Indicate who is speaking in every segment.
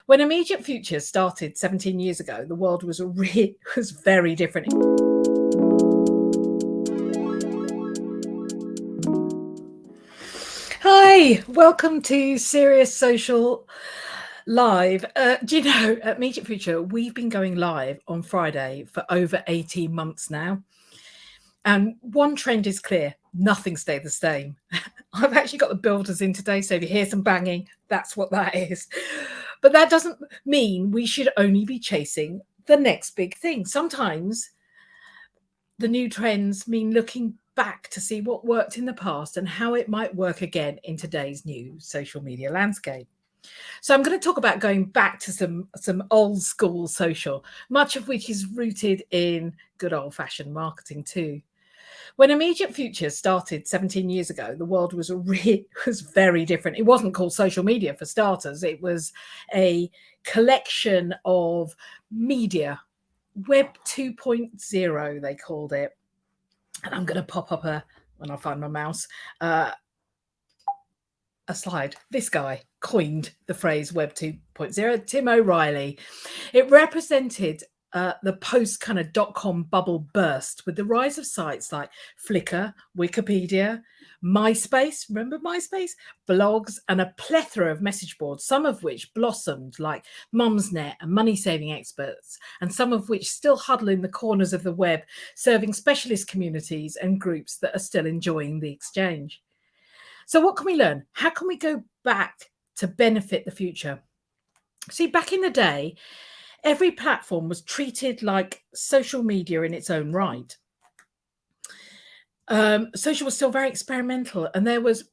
Speaker 1: When Immediate Future started 17 years ago, the world was was very different. Hi, welcome to Serious Social Live. Do you know, at Immediate Future, we've been going live on Friday for over 18 months now. And one trend is clear, nothing stayed the same. I've actually got the builders in today, so if you hear some banging, that's what that is. But that doesn't mean we should only be chasing the next big thing. Sometimes the new trends mean looking back to see what worked in the past and how it might work again in today's new social media landscape. So I'm going to talk about going back to some old school social, much of which is rooted in good old-fashioned marketing too. When Immediate Future started 17 years ago, the world was very different. It wasn't called social media for starters. It was a collection of media, Web 2.0, they called it. And I'm going to pop up when I find my mouse, a slide. This guy coined the phrase Web 2.0, Tim O'Reilly. It represented the post kind of .com bubble burst with the rise of sites like Flickr, Wikipedia, MySpace, remember MySpace? Blogs, and a plethora of message boards, some of which blossomed like Mumsnet and Money Saving Experts, and some of which still huddle in the corners of the web, serving specialist communities and groups that are still enjoying the exchange. So what can we learn? How can we go back to benefit the future? See, back in the day, every platform was treated like social media in its own right. Social was still very experimental, and there was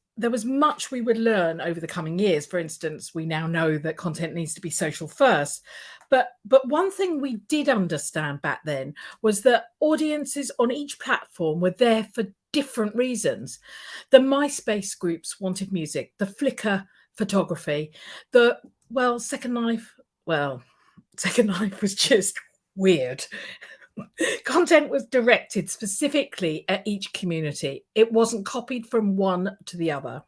Speaker 1: much we would learn over the coming years. For instance, we now know that content needs to be social first. But one thing we did understand back then was that audiences on each platform were there for different reasons. The MySpace groups wanted music, the Flickr photography, Second Life was just weird. Content was directed specifically at each community. It wasn't copied from one to the other.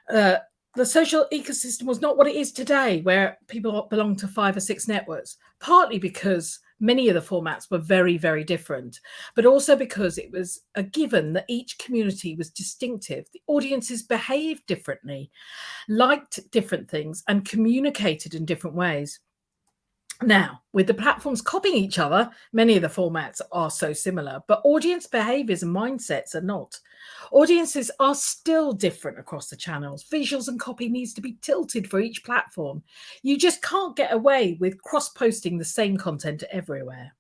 Speaker 1: The social ecosystem was not what it is today, where people belong to 5 or 6 networks, partly because many of the formats were very, very different, but also because it was a given that each community was distinctive. The audiences behaved differently, liked different things, and communicated in different ways. Now, with the platforms copying each other, many of the formats are so similar, but audience behaviors and mindsets are not. Audiences are still different across the channels. Visuals and copy needs to be tilted for each platform. You just can't get away with cross-posting the same content everywhere.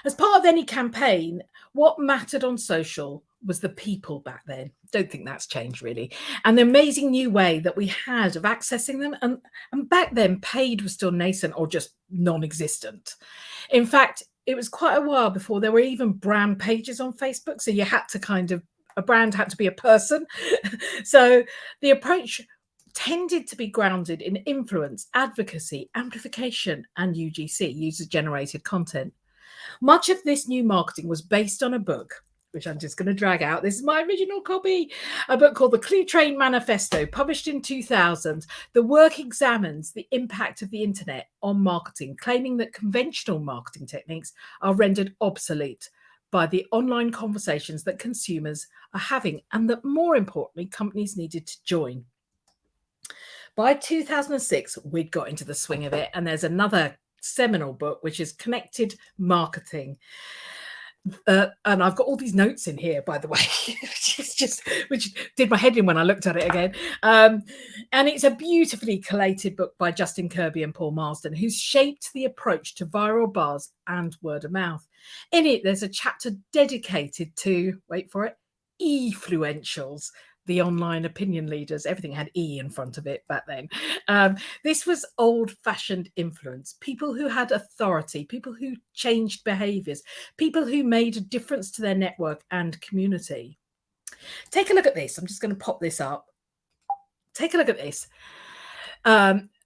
Speaker 1: As part of any campaign, what mattered on social was the people back then. Don't think that's changed really. And the amazing new way that we had of accessing them. And back then, paid was still nascent or just non-existent. In fact, it was quite a while before there were even brand pages on Facebook. So you had to a brand had to be a person. So the approach tended to be grounded in influence, advocacy, amplification, and UGC, user-generated content. Much of this new marketing was based on a book, which I'm just going to drag out. This is my original copy, a book called The Clue Train Manifesto, published in 2000. The work examines the impact of the internet on marketing, claiming that conventional marketing techniques are rendered obsolete by the online conversations that consumers are having, and that more importantly, companies needed to join. By 2006, we'd got into the swing of it, and there's another seminal book, which is Connected Marketing. And I've got all these notes in here, by the way, which did my head in when I looked at it again. And it's a beautifully collated book by Justin Kirby and Paul Marsden, who's shaped the approach to viral buzz and word of mouth. In it, there's a chapter dedicated to, wait for it, e-fluentials, the online opinion leaders. Everything had E in front of it back then. This was old-fashioned influence, people who had authority, people who changed behaviors, people who made a difference to their network and community. Take a look at this. I'm just going to pop this up. Take a look at this.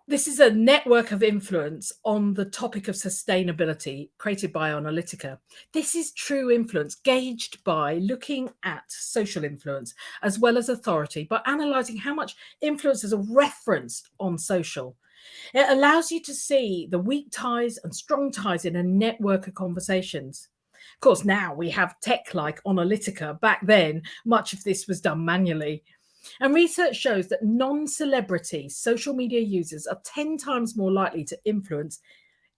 Speaker 1: This is a network of influence on the topic of sustainability created by Analytica. This is true influence gauged by looking at social influence as well as authority, by analysing how much influencers are referenced on social. It allows you to see the weak ties and strong ties in a network of conversations. Of course, now we have tech like Analytica. Back then, much of this was done manually. And research shows that non celebrity social media users are 10 times more likely to influence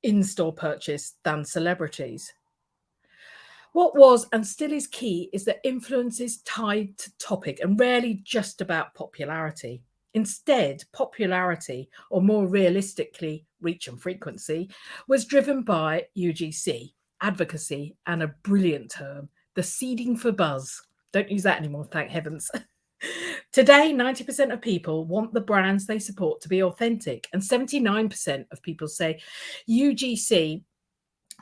Speaker 1: in store purchase than celebrities. What was and still is key is that influence is tied to topic and rarely just about popularity. Instead, popularity, or more realistically, reach and frequency, was driven by UGC, advocacy, and a brilliant term, the seeding for buzz. Don't use that anymore, thank heavens. Today, 90% of people want the brands they support to be authentic, and 79% of people say UGC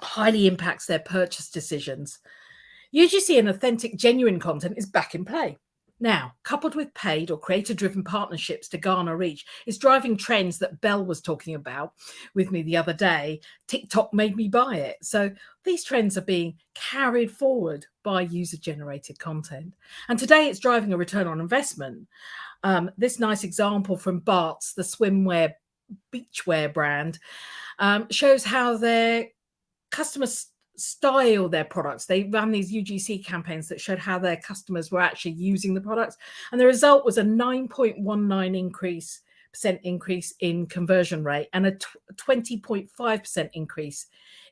Speaker 1: highly impacts their purchase decisions. UGC and authentic, genuine content is back in play. Now, coupled with paid or creator-driven partnerships to garner reach, is driving trends that Belle was talking about with me the other day. TikTok made me buy it. So these trends are being carried forward by user-generated content. And today it's driving a return on investment. This nice example from Bart's, the swimwear beachwear brand, shows how their customers style their products. They ran these UGC campaigns that showed how their customers were actually using the products, and the result was a 9.19% increase in conversion rate and a 20.5% increase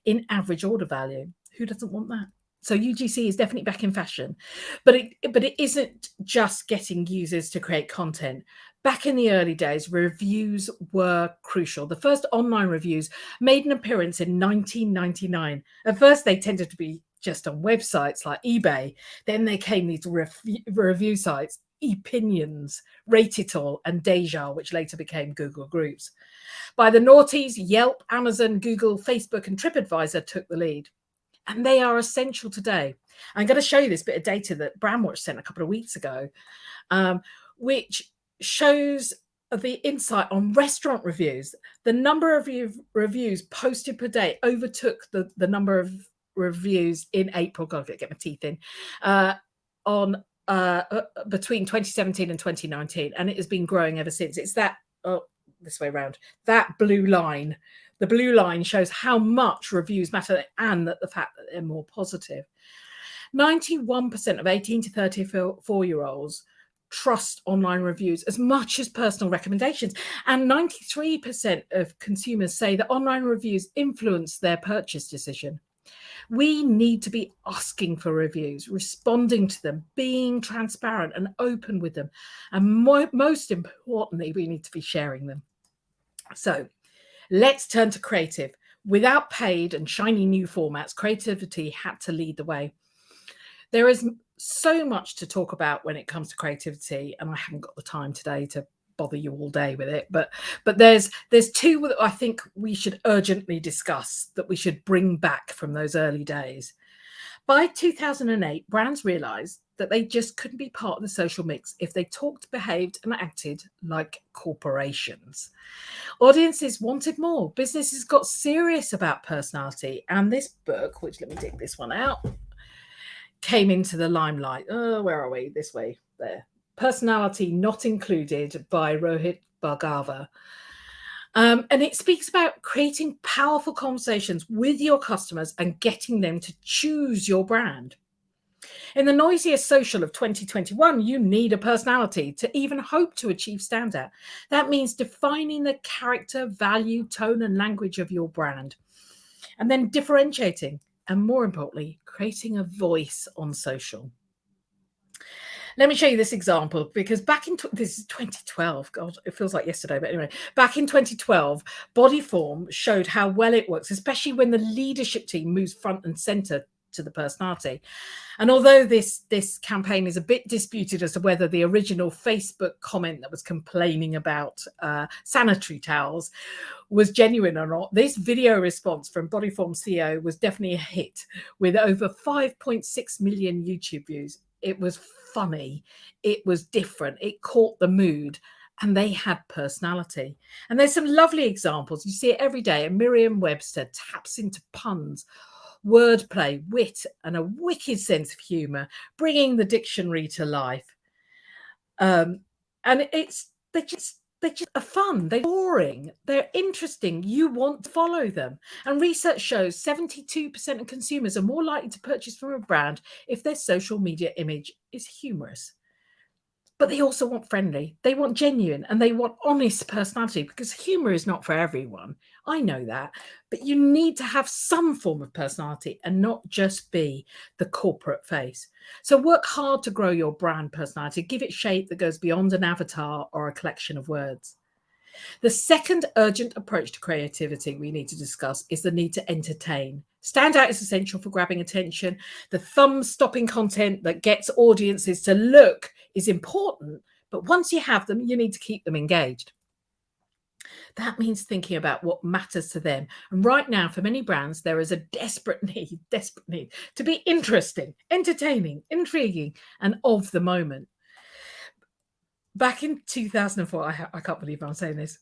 Speaker 1: in average order value. Who doesn't want that? So UGC is definitely back in fashion, but it isn't just getting users to create content. Back in the early days, reviews were crucial. The first online reviews made an appearance in 1999. At first, they tended to be just on websites like eBay. Then there came these review sites, Opinions, Rate It All, and Deja, which later became Google Groups. By the noughties, Yelp, Amazon, Google, Facebook, and TripAdvisor took the lead. And they are essential today. I'm going to show you this bit of data that Brandwatch sent a couple of weeks ago, which shows the insight on restaurant reviews. The number of reviews posted per day overtook the number of reviews in April. God, I've got to get my teeth in. Between 2017 and 2019, and it has been growing ever since. It's that, this way around, that blue line. The blue line shows how much reviews matter and that the fact that they're more positive. 91% of 18 to 34-year-olds trust online reviews as much as personal recommendations, and 93% of consumers say that online reviews influence their purchase decision. We need to be asking for reviews, responding to them, being transparent and open with them, and most importantly, we need to be sharing them. So let's turn to creative. Without paid and shiny new formats, creativity had to lead the way. There is so much to talk about when it comes to creativity, and I haven't got the time today to bother you all day with it. But there's two that I think we should urgently discuss, that we should bring back from those early days. By 2008, brands realized that they just couldn't be part of the social mix if they talked, behaved, and acted like corporations. Audiences wanted more. Businesses got serious about personality. And this book, which, let me dig this one out, came into the limelight. Where are we? This way, there. Personality Not Included by Rohit Bhargava. And it speaks about creating powerful conversations with your customers and getting them to choose your brand. In the noisiest social of 2021, you need a personality to even hope to achieve standout. That means defining the character, value, tone, and language of your brand, and then differentiating, and more importantly, creating a voice on social. Let me show you this example, because back in this is 2012. God, it feels like yesterday. But anyway, back in 2012, Bodyform showed how well it works, especially when the leadership team moves front and center to the personality. And although this campaign is a bit disputed as to whether the original Facebook comment that was complaining about sanitary towels was genuine or not, this video response from Bodyform CEO was definitely a hit, with over 5.6 million YouTube views. It was funny, it was different, it caught the mood, and they had personality. And there's some lovely examples. You see it every day. And Merriam-Webster taps into puns, wordplay, wit, and a wicked sense of humour, bringing the dictionary to life. And they they just are fun, they're boring, they're interesting, you want to follow them. And research shows 72% of consumers are more likely to purchase from a brand if their social media image is humorous. But they also want friendly, they want genuine, and they want honest personality, because humor is not for everyone. I know that. But you need to have some form of personality and not just be the corporate face. So work hard to grow your brand personality, give it shape that goes beyond an avatar or a collection of words. The second urgent approach to creativity we need to discuss is the need to entertain. Stand out is essential for grabbing attention. The thumb-stopping content that gets audiences to look is important, but once you have them, you need to keep them engaged. That means thinking about what matters to them. And right now, for many brands, there is a desperate need to be interesting, entertaining, intriguing, and of the moment. Back in 2004, I can't believe I'm saying this,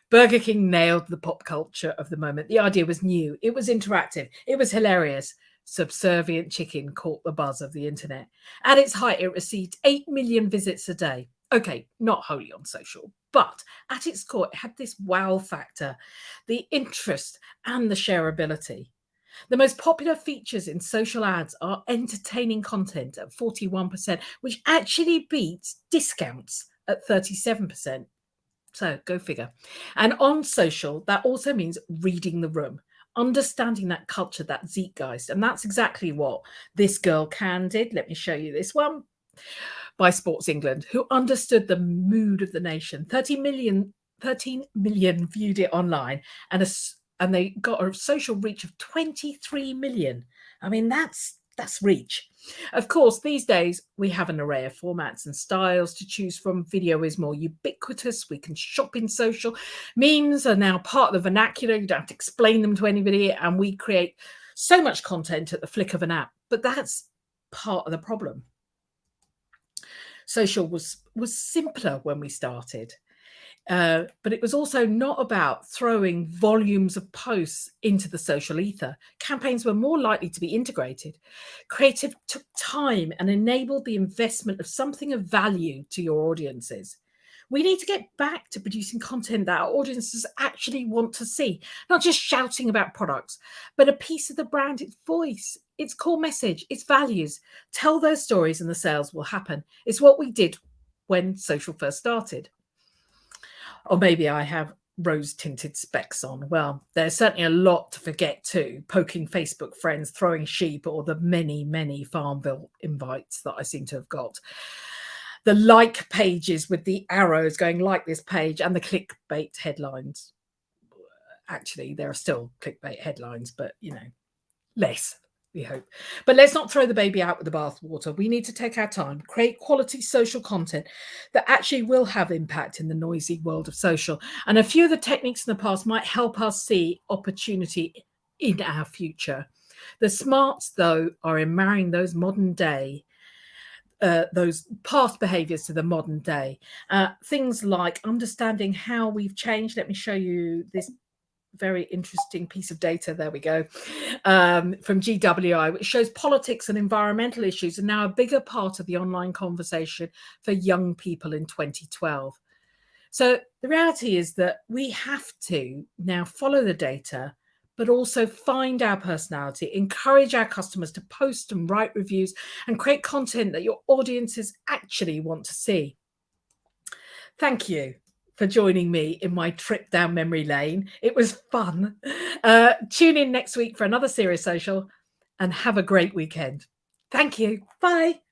Speaker 1: Burger King nailed the pop culture of the moment. The idea was new. It was interactive. It was hilarious. Subservient chicken caught the buzz of the internet. At its height, it received 8 million visits a day. Okay, not wholly on social, but at its core, it had this wow factor, the interest and the shareability. The most popular features in social ads are entertaining content at 41%, which actually beats discounts at 37%. So go figure. And on social, that also means reading the room, understanding that culture, that zeitgeist. And that's exactly what this girl Can did. Let me show you this one by Sports England, who understood the mood of the nation. 13 million viewed it online, and they got a social reach of 23 million. I mean, that's reach. Of course, these days we have an array of formats and styles to choose from. Video is more ubiquitous. We can shop in social. Memes are now part of the vernacular. You don't have to explain them to anybody, and we create so much content at the flick of an app. But that's part of the problem. Social was simpler when we started. But it was also not about throwing volumes of posts into the social ether. Campaigns were more likely to be integrated. Creative took time and enabled the investment of something of value to your audiences. We need to get back to producing content that our audiences actually want to see, not just shouting about products, but a piece of the brand, its voice, its core message, its values. Tell those stories and the sales will happen. It's what we did when social first started. Or maybe I have rose-tinted specs on. Well, there's certainly a lot to forget too. Poking Facebook friends, throwing sheep, or the many, many Farmville invites that I seem to have got. The like pages with the arrows going like this page, and the clickbait headlines. Actually, there are still clickbait headlines, but, you know, less, we hope. But let's not throw the baby out with the bathwater. We need to take our time, create quality social content that actually will have impact in the noisy world of social. And a few of the techniques in the past might help us see opportunity in our future. The smarts, though, are in marrying those modern day those past behaviors to the modern day. Things like understanding how we've changed. Let me show you this very interesting piece of data. There we go. From GWI, which shows politics and environmental issues are now a bigger part of the online conversation for young people in 2012. So the reality is that we have to now follow the data, but also find our personality, encourage our customers to post and write reviews, and create content that your audiences actually want to see. Thank you for joining me in my trip down memory lane. It was fun. Tune in next week for another Serious Social, and have a great weekend. Thank you. Bye.